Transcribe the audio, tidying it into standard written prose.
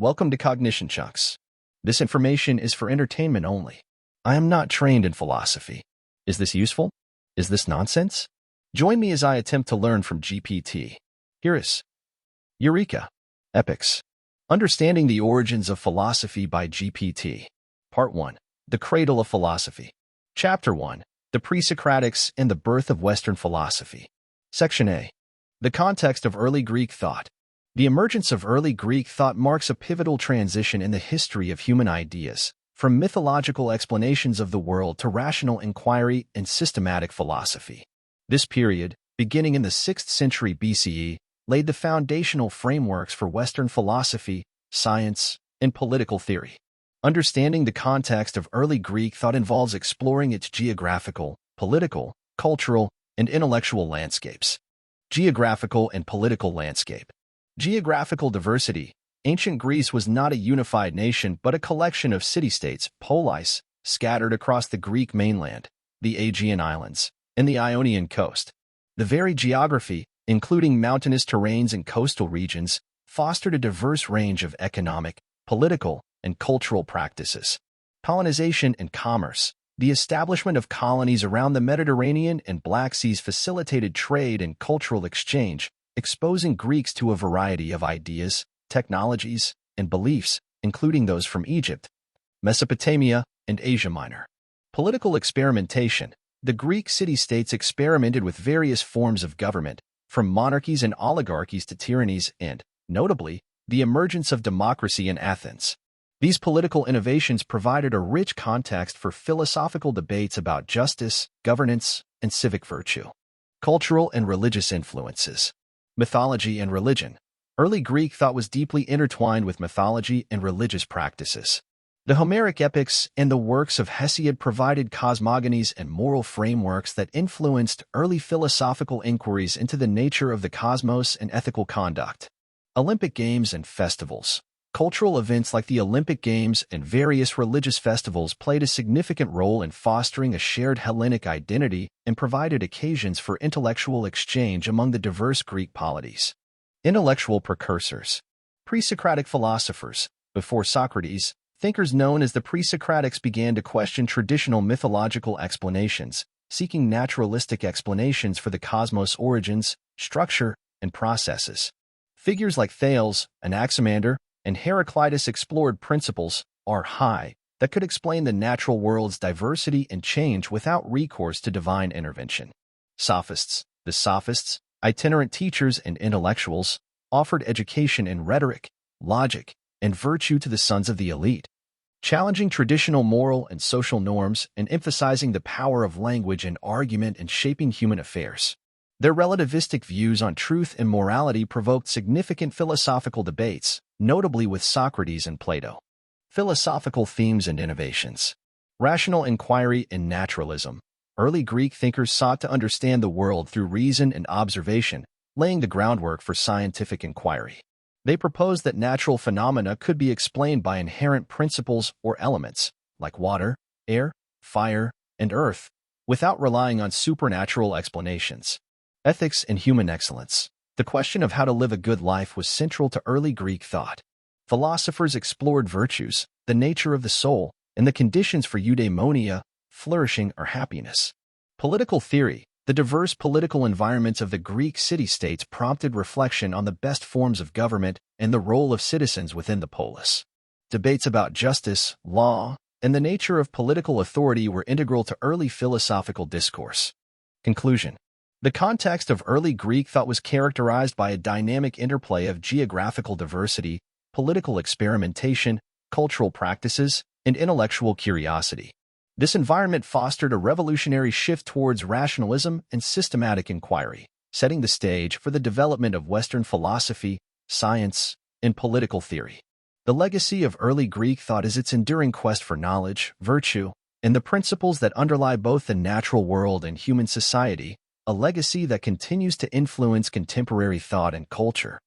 Welcome to CognitionChunks. This information is for entertainment only. I am not trained in philosophy. Is this useful? Is this nonsense? Join me as I attempt to learn from GPT. Here is Eureka, Epochs. Understanding the Origins of Philosophy by GPT. Part 1. The Cradle of Philosophy. Chapter 1. The Pre-Socratics and the Birth of Western Philosophy. Section A. The Context of Early Greek Thought. The emergence of early Greek thought marks a pivotal transition in the history of human ideas, from mythological explanations of the world to rational inquiry and systematic philosophy. This period, beginning in the 6th century BCE, laid the foundational frameworks for Western philosophy, science, and political theory. Understanding the context of early Greek thought involves exploring its geographical, political, cultural, and intellectual landscapes. Geographical and political landscape. Geographical diversity. Ancient Greece was not a unified nation but a collection of city-states, polis, scattered across the Greek mainland, the Aegean Islands, and the Ionian coast. The varied geography, including mountainous terrains and coastal regions, fostered a diverse range of economic, political, and cultural practices. Colonization and commerce. The establishment of colonies around the Mediterranean and Black Seas facilitated trade and cultural exchange, exposing Greeks to a variety of ideas, technologies, and beliefs, including those from Egypt, Mesopotamia, and Asia Minor. Political experimentation. The Greek city-states experimented with various forms of government, from monarchies and oligarchies to tyrannies and, notably, the emergence of democracy in Athens. These political innovations provided a rich context for philosophical debates about justice, governance, and civic virtue. Cultural and religious influences. Mythology and religion. Early Greek thought was deeply intertwined with mythology and religious practices. The Homeric epics and the works of Hesiod provided cosmogonies and moral frameworks that influenced early philosophical inquiries into the nature of the cosmos and ethical conduct. Olympic Games and festivals. Cultural events like the Olympic Games and various religious festivals played a significant role in fostering a shared Hellenic identity and provided occasions for intellectual exchange among the diverse Greek polities. Intellectual precursors. Pre-Socratic philosophers. Before Socrates, thinkers known as the Pre-Socratics began to question traditional mythological explanations, seeking naturalistic explanations for the cosmos' origins, structure, and processes. Figures like Thales, Anaximander, and Heraclitus explored principles, high, that could explain the natural world's diversity and change without recourse to divine intervention. Sophists. The sophists, itinerant teachers and intellectuals, offered education in rhetoric, logic, and virtue to the sons of the elite, challenging traditional moral and social norms and emphasizing the power of language and argument in shaping human affairs. Their relativistic views on truth and morality provoked significant philosophical debates, notably with Socrates and Plato. Philosophical themes and innovations. Rational inquiry and naturalism. Early Greek thinkers sought to understand the world through reason and observation, laying the groundwork for scientific inquiry. They proposed that natural phenomena could be explained by inherent principles or elements, like water, air, fire, and earth, without relying on supernatural explanations. Ethics and human excellence. The question of how to live a good life was central to early Greek thought. Philosophers explored virtues, the nature of the soul, and the conditions for eudaimonia, flourishing or happiness. Political theory. The diverse political environments of the Greek city-states prompted reflection on the best forms of government and the role of citizens within the polis. Debates about justice, law, and the nature of political authority were integral to early philosophical discourse. Conclusion. The context of early Greek thought was characterized by a dynamic interplay of geographical diversity, political experimentation, cultural practices, and intellectual curiosity. This environment fostered a revolutionary shift towards rationalism and systematic inquiry, setting the stage for the development of Western philosophy, science, and political theory. The legacy of early Greek thought is its enduring quest for knowledge, virtue, and the principles that underlie both the natural world and human society, a legacy that continues to influence contemporary thought and culture.